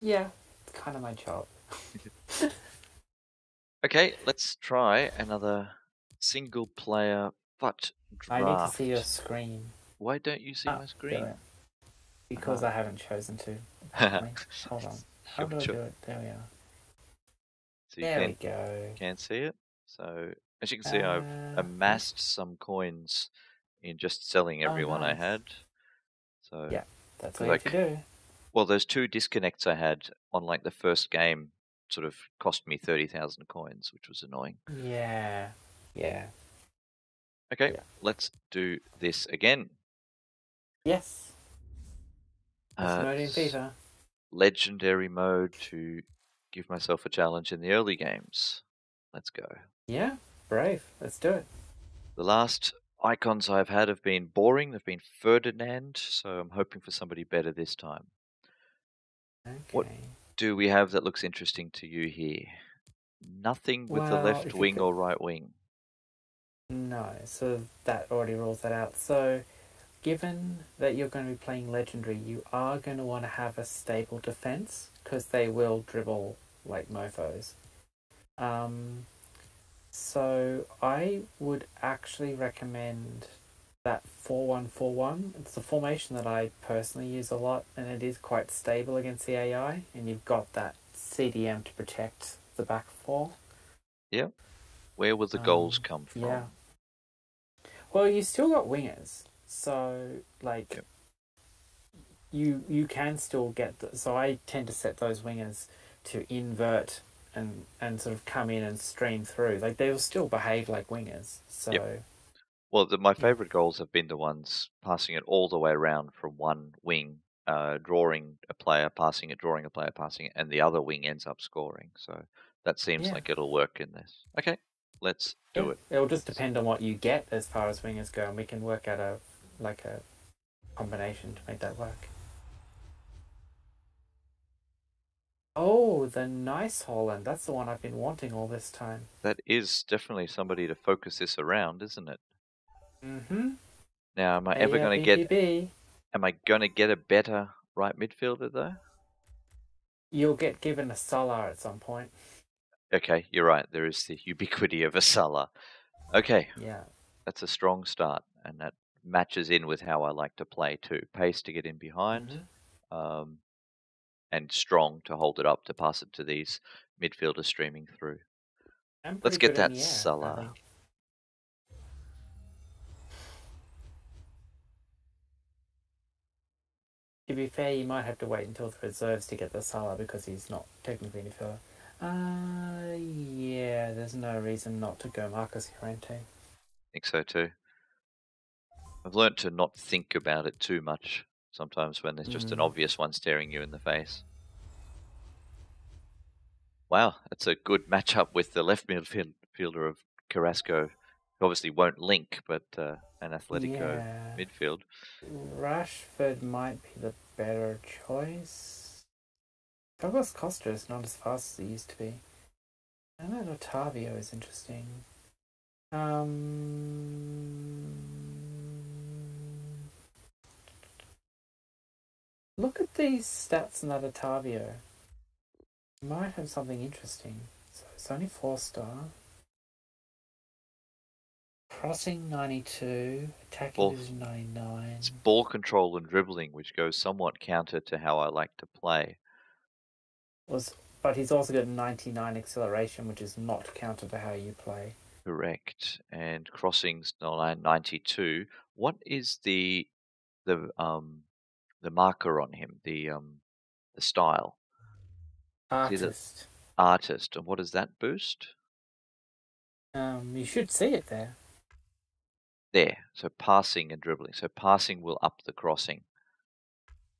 Yeah, it's kind of my job. Okay, let's try another single player FUT I need to see your draft. screen. Why don't you see Ah, my there we are. screen? Because Aha. I haven't chosen to, apparently. Hold on. How Your do I choice. do it? There we are. So you There we go. can't see it. So as you can see, I've Yep. amassed some coins in just selling Oh, everyone I nice. had. So Yeah, that's all because you have to do. well, those two disconnects I had on like the first game sort of cost me 30,000 coins, which was annoying. Yeah. Yeah. Okay, Yeah. let's do this again. Yes. Best Uh, mode in s- FIFA. legendary mode to give myself a challenge in the early games. Let's go. Yeah. Brave. Let's do it. The last icons I've had have been boring. They've been Ferdinand, so I'm hoping for somebody better this time. What Okay. do we have that looks interesting to you here? Nothing with the Well, left if you wing could. or right wing. No, so that already rules that out. So, given that you're going to be playing Legendary, you are going to want to have a stable defense because they will dribble like mofos. Um, so I would actually recommend that 4-1-4-1. It's a formation that I personally use a lot, and it is quite stable against the AI. And you've got that CDM to protect the back four. Yeah. Where will the goals come Yeah. from? Well, you still got wingers, so like Yep. you can still get so I tend to set those wingers to invert and sort of come in and stream through. Like they will still behave like wingers. Yep. So Well, my yeah, favorite goals have been the ones passing it all the way around from one wing, drawing a player, passing it, drawing a player, passing it, and the other wing ends up scoring. So that seems yeah, like it'll work in this. Okay, let's yeah. do it. It'll just depend on what you get as far as wingers go, and we can work out a combination to make that work. Oh, the nice Holland. That's the one I've been wanting all this time. That is definitely somebody to focus this around, isn't it? Mm-hmm. Now, Hey, BBB. am I gonna get a better right midfielder though? You'll get given a Salah at some point. Okay, you're right. There is the ubiquity of a Salah. Okay, Yeah. that's a strong start, and that matches in with how I like to play too. Pace to get in behind, Mm-hmm. um, and strong to hold it up to pass it to these midfielders streaming through. I'm Let's pretty get good in that the air, I Salah. think. To be fair, you might have to wait until the reserves to get the Salah because he's not technically any further. Yeah, there's no reason not to go Marcus Llorente. I think so too. I've learnt to not think about it too much sometimes when there's just an Mm. obvious one staring you in the face. Wow, that's a good matchup with the left midfielder of Carrasco, who obviously won't link, but an Atletico Yeah, midfield. Rashford might be the better choice. Douglas Costa is not as fast as he used to be. I know Otavio is interesting. Look at these stats in that Otavio. Might have something interesting. So it's only 4-star. Crossing 92, attacking Ball, position 99. it's ball control and dribbling, which goes somewhat counter to how I like to play. Was but he's also got 99 acceleration, which is not counter to how you play. Correct. And crossings 92. What is the the marker on him? The style. See the Artist. artist, and what does that boost? You should see it there. There. So passing and dribbling. So passing will up the crossing.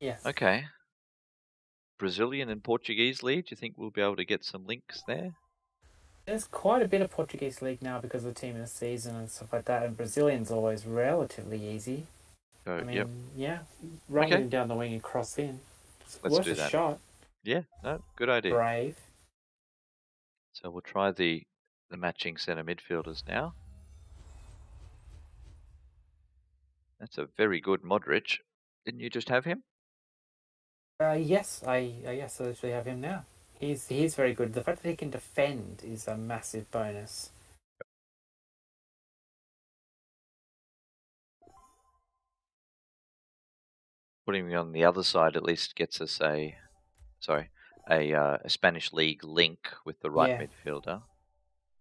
Yes. Okay. Brazilian and Portuguese league. Do you think we'll be able to get some links there? There's quite a bit of Portuguese league now because of the team in the season and stuff like that, and Brazilian's always relatively easy. I So, yep. mean, yeah, rolling Okay. him down the wing and cross in. It's Let's worth do a that. shot. Yeah. No. Good idea. Brave. So we'll try the matching centre midfielders now. That's a very good Modric. Didn't you just have him? Yes, I literally have him now. He's very good. The fact that he can defend is a massive bonus. Putting me on the other side at least gets us a Spanish league link with the right Yeah, midfielder.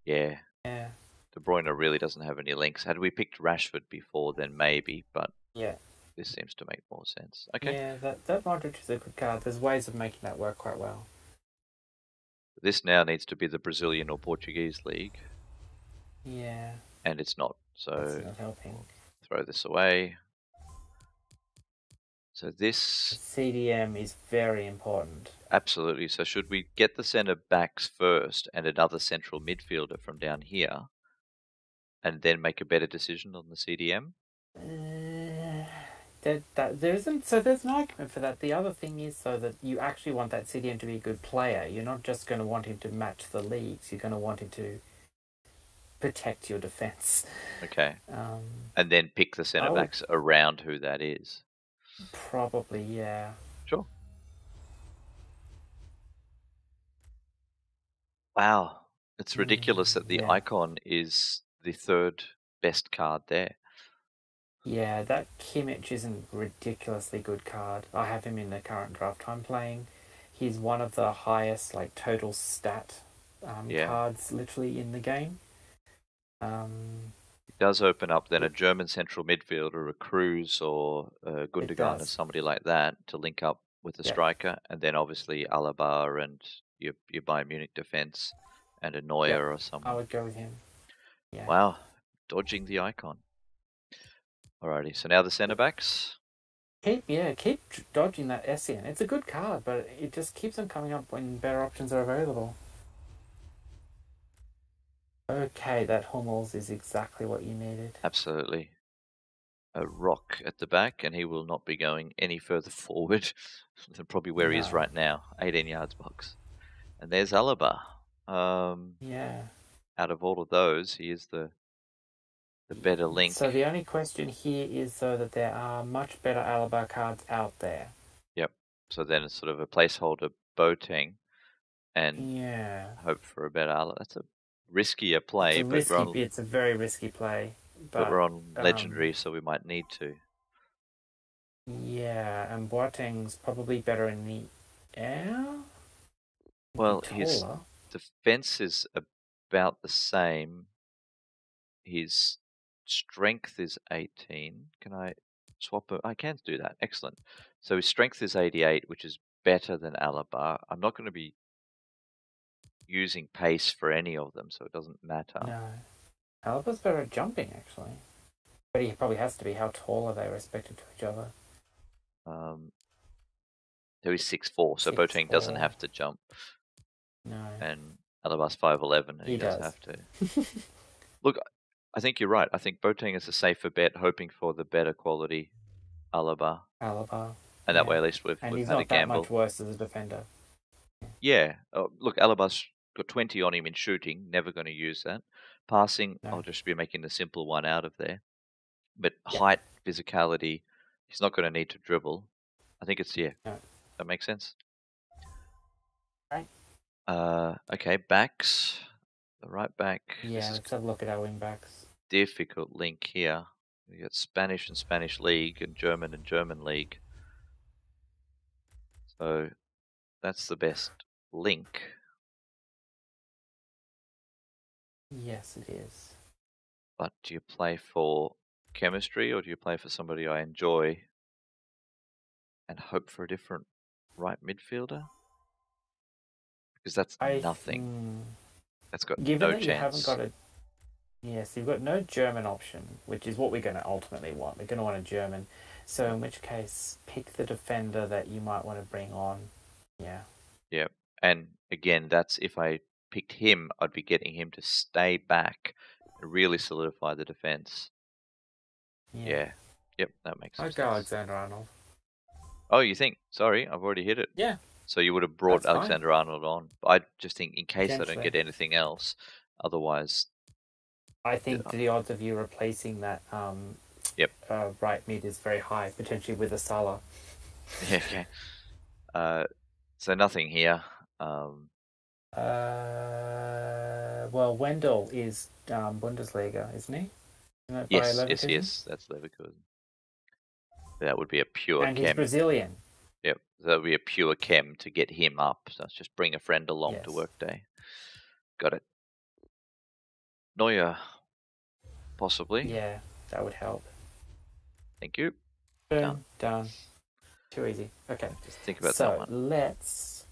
Yeah, yeah, De Bruyne really doesn't have any links. Had we picked Rashford before, then maybe, but yeah, this seems to make more sense. Okay, yeah. That Modric is a good card. There's ways of making that work quite well. this now needs to be the Brazilian or Portuguese league, Yeah, and it's not. that's So not helping. we'll throw this away. So this, CDM is very important. absolutely. So should we get the centre backs first and another central midfielder from down here, and then make a better decision on the CDM? There isn't, so there's an argument for that. The other thing is though that you actually want that CDM to be a good player. You're not just going to want him to match the leagues. You're going to want him to protect your defense. Okay. Um, And then pick the centre backs around who that is. Probably, yeah. Sure. Wow. It's ridiculous that the Yeah. icon is the third best card there. Yeah, that Kimmich isn't a ridiculously good card. I have him in the current draft I'm playing. He's one of the highest like total stat Yeah. cards literally in the game. It does open up then a German central midfielder, a Cruz or a It Gundogan or does. somebody like that to link up with a Yeah. striker, and then obviously Alaba and your Bayern Munich defense and a Yep. Neuer or I someone. would go with him. Yeah. Wow. Dodging the icon. Alrighty, so now the centre backs. Keep dodging that Essien. It's a good card, but it just keeps on coming up when better options are available. Okay, that Hummels is exactly what you needed. Absolutely. A rock at the back, and he will not be going any further forward than probably where he is No. right now, 18 yards box. And there's Alaba. Yeah. Out of all of those, he is the better link. So the only question here is though that there are much better Alaba cards out there. Yep. So then it's sort of a placeholder Boateng and Yeah. hope for a better Alaba. That's a riskier play, but It's a very risky play. But we're on legendary, so we might need to. yeah, and Boateng's probably better in the air. Well, his defense is about the same. His strength is 18. Can I swap it? I can do that. Excellent. So his strength is 88, which is better than Alaba. I'm not going to be using pace for any of them, so it doesn't matter. No. Alaba's better at jumping, actually. But he probably has to be. How tall are they respective to each other? So he's 6'4", so Boateng doesn't have to jump. No. And Alaba's 5'11", and he does have to. Look, I think you're right. I think Boateng is a safer bet, hoping for the better quality Alaba. And that way at least we've had a gamble. And he's not that much worse as a defender. Yeah. Look, Alaba's got 20 on him in shooting. Never going to use that. Passing, No. I'll just be making the simple one out of there. But height, physicality, he's not going to need to dribble. I think it's, No. That makes sense. Right. Okay, backs. The right back. Yeah, let's have a look at our wing backs. Difficult link here. We got Spanish and Spanish League and German League. So that's the best link. Yes, it is. But do you play for chemistry or do you play for somebody I enjoy and hope for a different right midfielder? Because that's nothing. That's got given no that chance. You haven't got a yes, you've got no German option, which is what we're going to ultimately want. We're going to want a German. So in which case, pick the defender that you might want to bring on. Yeah. Yeah. And again, that's if I picked him, I'd be getting him to stay back and really solidify the defense. Yeah. Yep, that makes sense. I'd go Alexander-Arnold. Oh, you think? Sorry, I've already hit it. Yeah. So you would have brought Alexander-Arnold on. I just think in case I don't get anything else. Otherwise, I think the odds of you replacing that yep. right mid is very high, potentially with a Salah. Yeah, okay. So nothing here. Well, Wendell is Bundesliga, isn't he? Isn't it by Yes, Leverkusen? that's Leverkusen. That would be a pure And he's chem. Brazilian. Yep, that would be a pure chem to get him up. So let's just bring a friend along to Yes. workday. Got it. Neuer, possibly. Yeah, that would help. Thank you. Boom, done. Too easy. Okay. Just think about that So one. let's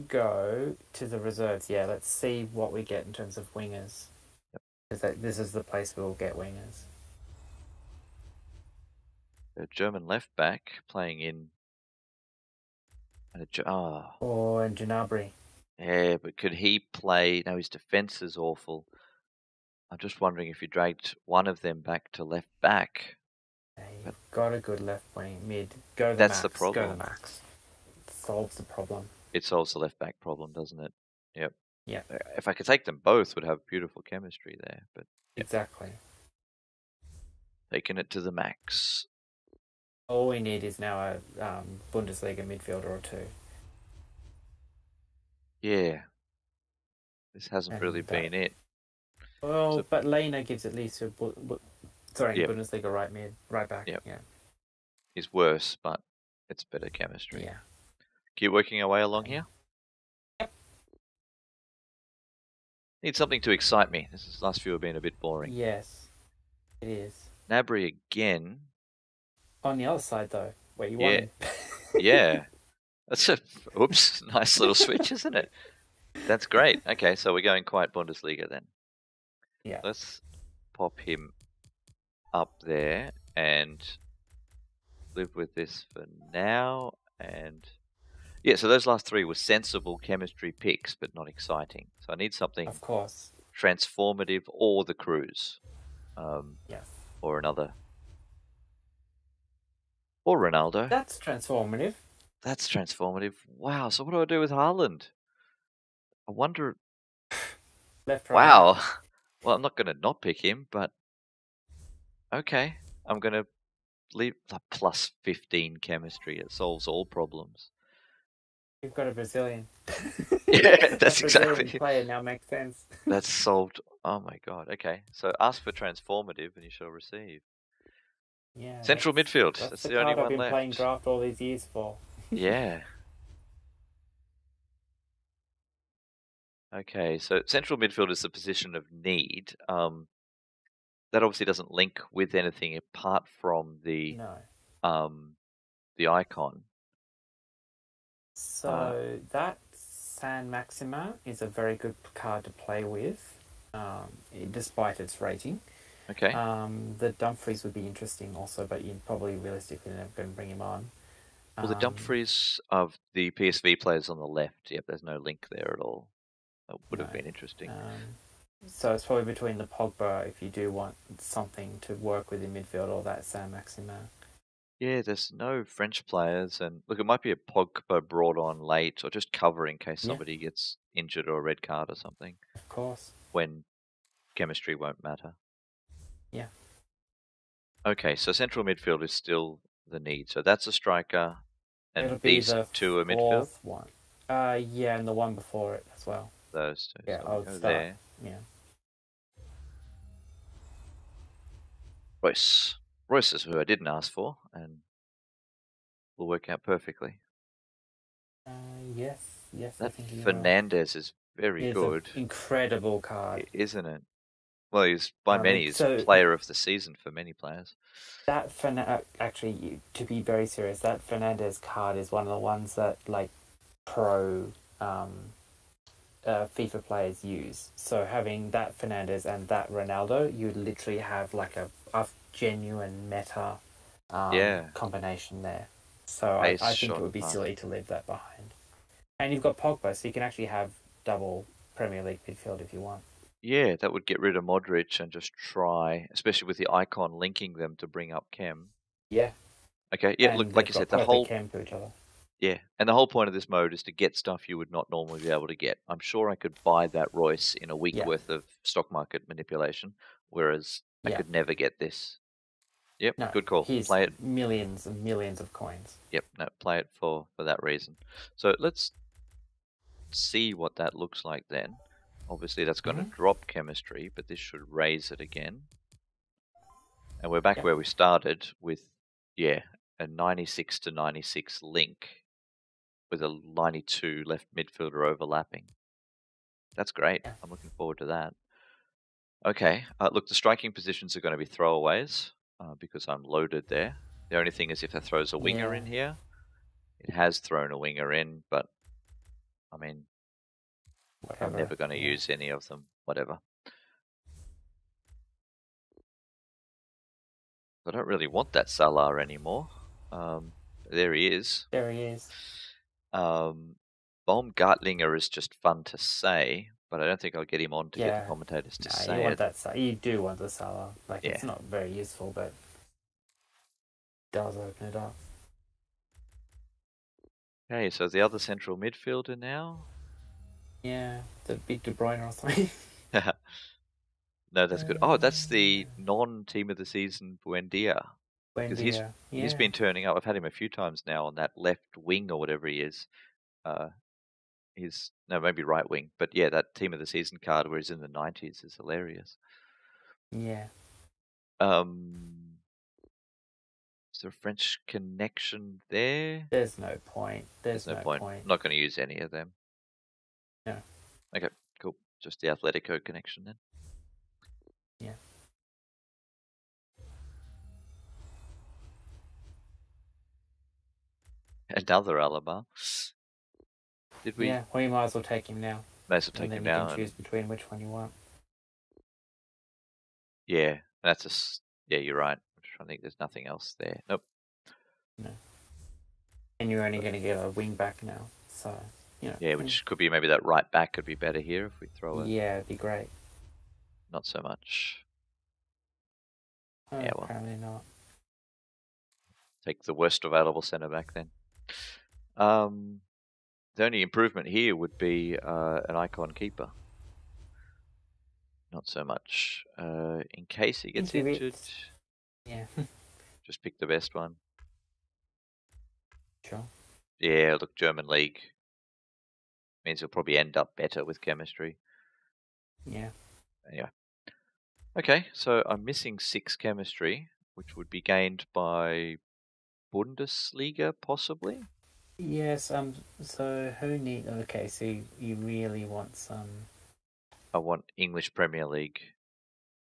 go to the reserves. Yeah, let's see what we get in terms of wingers. Because this is the place we'll get wingers. A German left back playing in. Or in Gnabry. Yeah, but could he play? No, his defense is awful. I'm just wondering if you dragged one of them back to left back. Yeah, you've got a good left wing mid. Go the That's max. the problem. Go the max. Solves the problem. It solves the left back problem, doesn't it? Yep. Yeah. If I could take them both, would have beautiful chemistry there. But yep. Exactly. Taking it to the max. All we need is now a Bundesliga midfielder or two. Yeah. This hasn't really been it. Well, so, but Lena gives at least a yep. Bundesliga right back. Yep. Yeah. He's worse, but it's better chemistry. Yeah. Keep working our way along here. Yep. Need something to excite me. This last few have been a bit boring. Yes, it is. Gnabry again. On the other side, though, where you want him. Yeah. That's a oops, nice little switch, isn't it? That's great. Okay, so we're going quite Bundesliga then. Yeah. Let's pop him up there and live with this for now. And yeah, so those last three were sensible chemistry picks, but not exciting. So I need something, of course, transformative, or the Cruise, yes, or another, or Ronaldo. That's transformative. That's transformative. Wow. So what do I do with Haaland? I wonder. Left, right. Wow. Well, I'm not going to not pick him, but okay. I'm going to leave the plus 15 chemistry. It solves all problems. You've got a Brazilian. Yeah, that's Brazilian exactly. Player now makes sense. That's solved. Oh my god. Okay, so ask for transformative, and you shall receive. Yeah. Central midfield. That's the only one I've been left. playing draft all these years for. Yeah. Okay, so central midfield is the position of need. That obviously doesn't link with anything apart from the icon. So that San Maxima is a very good card to play with, despite its rating. Okay. The Dumfries would be interesting also, but you're probably realistically never going to bring him on. Well, the Dumfries of the PSV players on the left, yep, there's no link there at all. That would have been interesting. So it's probably between the Pogba, if you do want something to work with in midfield, or that San Maxima. Yeah, there's no French players, and look, it might be a Pogba brought on late, or just cover in case somebody gets injured or a red card or something. Of course. When chemistry won't matter. Yeah. Okay, so central midfield is still the need. So that's a striker, and these two are midfield? One. Yeah, and the one before it as well. Those two. Yeah, so I'll go start. there. Yeah. Royce. Royce is who I didn't ask for, and will work out perfectly. Yes. That Fernandez is very good. Incredible card, isn't it? Well, he's by many he's player of the season for many players. That actually, to be very serious, that Fernandez card is one of the ones that like pro FIFA players use. So having that Fernandez and that Ronaldo, you literally have like a genuine meta combination there. So I think it would be silly to leave that behind. And you've got Pogba, so you can actually have double Premier League midfield if you want. Yeah, that would get rid of Modric and just try, especially with the icon linking them to bring up Chem. Yeah. Okay, yeah, look, like you said, the whole Chem to each other. Yeah, and the whole point of this mode is to get stuff you would not normally be able to get. I'm sure I could buy that Royce in a week worth of stock market manipulation, whereas I could never get this. Yep, No, good call. he's Play it. millions and millions of coins. Yep, no, play it for that reason. So let's see what that looks like then. Obviously, that's going to drop chemistry, but this should raise it again. And we're back where we started with, yeah, a 96 to 96 link with a 92 left midfielder overlapping. That's great. Yeah. I'm looking forward to that. Okay, look, the striking positions are going to be throwaways because I'm loaded there. The only thing is if it throws a winger in here, it has thrown a winger in, but I mean, Whatever. I'm never going to use any of them, whatever. I don't really want that Salah anymore. There he is. There he is. Baumgartlinger is just fun to say, but I don't think I'll get him on to get the commentators to say you want it. that. You do want the Salah. Like it's not very useful, but it does open it up. Okay, so the other central midfielder now. Yeah, the big De Bruyne or something. No, that's good. Oh, that's the non-team of the season Buendia. Because he's been turning up. I've had him a few times now on that left wing or whatever he is. Maybe right wing, but yeah, that team of the season card where he's in the 90s is hilarious. Yeah. Is there a French connection there? There's no point. There's no point. I'm not going to use any of them. No. Okay, cool. Just the Atletico connection then. Yeah. Another Alaba. Did we? Yeah, well, you might as well take him now. May as well take him now. You can choose between which one you want. Yeah, you're right. I'm trying to think there's nothing else there. Nope. No. And you're only going to get a wing back now, so, Yeah, which could be maybe that right back could be better here if we throw it. Yeah, it'd be great. Not so much. Yeah, well. Apparently not. Take the worst available centre back then. The only improvement here would be an icon keeper. Not so much. In case he gets injured, yeah, just pick the best one. Sure. Yeah, look, German league means he'll probably end up better with chemistry. Yeah. Anyway. Okay, so I'm missing 6 chemistry, which would be gained by Bundesliga, possibly? Yes, so who need... Okay, so you really want some... I want English Premier League.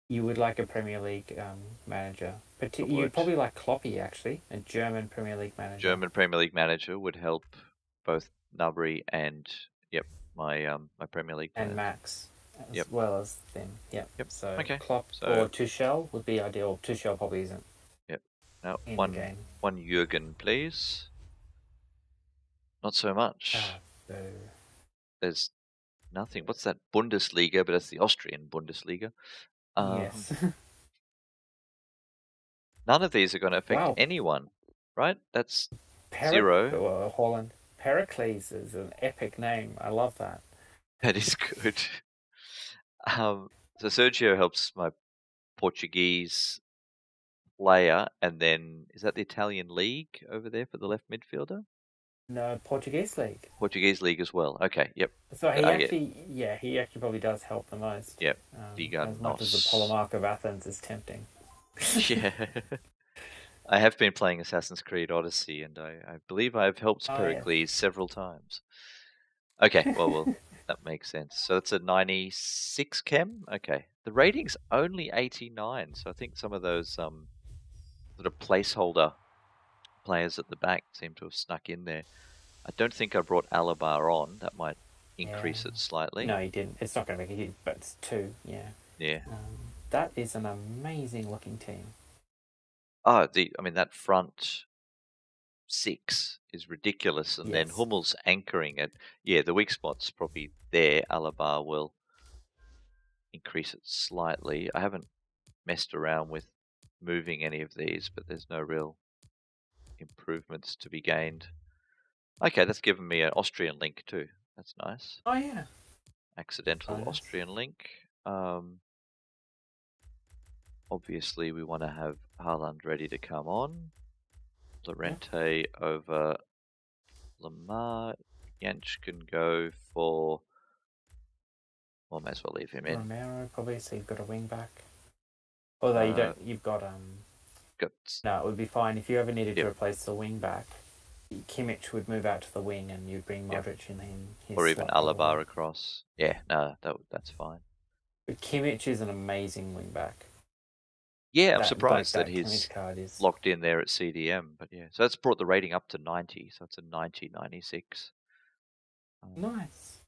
You would like a Premier League manager. You'd probably like Kloppy, actually, a German Premier League manager. German Premier League manager would help both Nubry and, my Premier League players. And Max, as well as them. Yep. So Klopp or Tuchel would be ideal. Tuchel probably isn't. Yep. Now, one Jurgen, please. Not so much. There's nothing. What's that? Bundesliga, but it's the Austrian Bundesliga. Yes. None of these are going to affect anyone, right? That's 0. Holland. Pericles is an epic name. I love that. That is good. So Sergio helps my Portuguese player, and then is that the Italian league over there for the left midfielder? No, Portuguese league. Portuguese league as well. Okay, yep. So he actually probably does help the most. Yep. As much as the Polemark of Athens is tempting. Yeah. I have been playing Assassin's Creed Odyssey, and I believe I've helped Pericles several times. Okay, well, that makes sense. So it's a 96 chem? Okay. The rating's only 89, so I think some of those sort of placeholder players at the back seem to have snuck in there. I don't think I brought Alaba on. That might increase it slightly. No, you didn't. It's not going to make a huge, but it's 2, yeah. Yeah. That is an amazing looking team. Oh, that front 6 is ridiculous, and then Hummel's anchoring it. Yeah, the weak spot's probably there. Alaba will increase it slightly. I haven't messed around with moving any of these, but there's no real improvements to be gained. Okay, that's given me an Austrian link too. That's nice. Oh yeah. Accidental Austrian link. obviously we want to have Haaland ready to come on. Llorente over Lamar. Jench can go for... Well, may as well leave him in. Romero, probably, so you've got a wing back. Although you don't, you've got No, it would be fine if you ever needed to replace the wing back. Kimmich would move out to the wing, and you'd bring Modric in his or even slot, Alaba across. Yeah, no, that's fine. But Kimmich is an amazing wing back. Yeah, I'm surprised that he's locked in there at CDM. But yeah, so that's brought the rating up to 90. So it's a 90, 96. Nice.